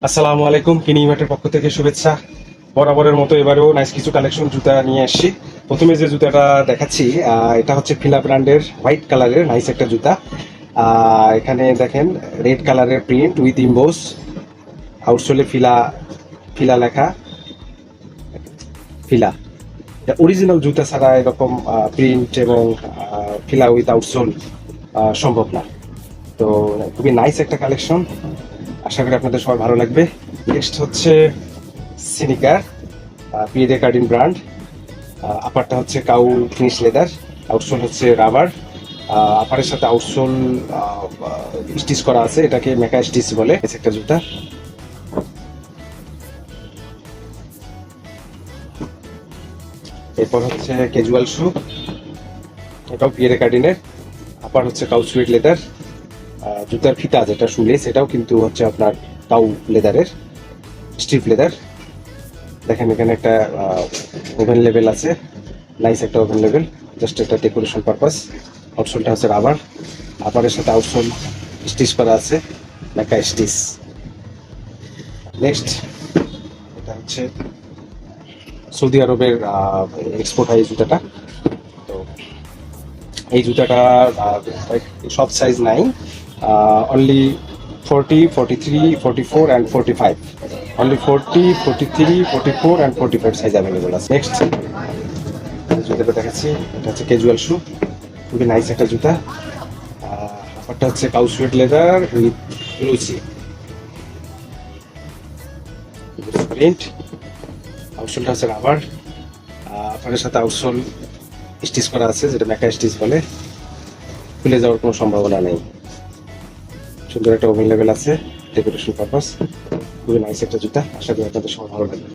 আসসালামু আলাইকুম, কিনিমার্টের পক্ষ থেকে শুভেচ্ছা। বরাবরের মতো এবারেও নাইস কিছু কালেকশন জুতা নিয়ে আসছি। প্রথমে যে জুতাটা দেখাচ্ছি, এটা হচ্ছে ফিলা ব্র্যান্ডের হোয়াইট কালারের নাইস একটা জুতা। এখানে দেখেন রেড কালারের প্রিন্ট উইথ ইম্বোস, আউটসোলে ফিলা ফিলা লেখা, ফিলা। অরিজিনাল জুতা ছাড়া এরকম প্রিন্ট এবং ফিলা উইথ আউটসোল সম্ভব না। তো খুবই নাইস একটা কালেকশন, আশা করি আপনাদের সবার ভালো লাগবে। নেক্সট হচ্ছে সিনিকার, পিএডে কার্ডিন ব্র্যান্ড। আপারটা হচ্ছে কাউ ফিনিশ লেদার, আউটসোল হচ্ছে রাবার। আপারের সাথে আউটসোল স্টিচ করা আছে, এটাকে মেকা স্টিচ বলে। একটা জুতা। এরপর হচ্ছে ক্যাজুয়াল শু, এটাও পিএডে কার্ডিনের। আপার হচ্ছে কাউ সুইট লেদার। জুতার ফিতা যেটা শুলেস, এটাও কিন্তু হচ্ছে আপনার কাউ লেদারের, স্ট্রিপ লেদার। দেখেন এখানে একটা ওভেন লেভেল আছে, নাইস একটা ওভেন লেভেল, জাস্ট একটা ডেকোরেশন পারপাস। আউটসোলটা হচ্ছে রাবার, আবারের সাথে আউটসোল স্টিচ করা আছে, মেকা স্টিচ। নেক্সট, এটা হচ্ছে সৌদি আরবের এক্সপোর্ট হয় এই জুতাটা। তো এই জুতাটা সব সাইজ নাই, only 40, 43, 44 and 45। Only 40, 43, 44 and 45 size available আছে। নেক্সট জুতাটা দেখাচ্ছি, এটা হচ্ছে ক্যাজুয়াল শু, খুবই নাইস একটা জুতা। ব্যাপারটা হচ্ছে কাউ সুইট লেদার উইথ লুচি প্রিন্ট। আউটসোলটা হচ্ছে রাবার, আপনার সাথে আউটসোল স্টিচ করা আছে, যেটা মেকা স্টিচ বলে। খুলে যাওয়ার কোনো সম্ভাবনা নেই। সুন্দর একটা ওভেন লেভেল আছে, ডেকোরেশন পারপাস। খুবই নাইস একটা জুতা, আশা করি আপনাদের সবার ভালো লাগবে।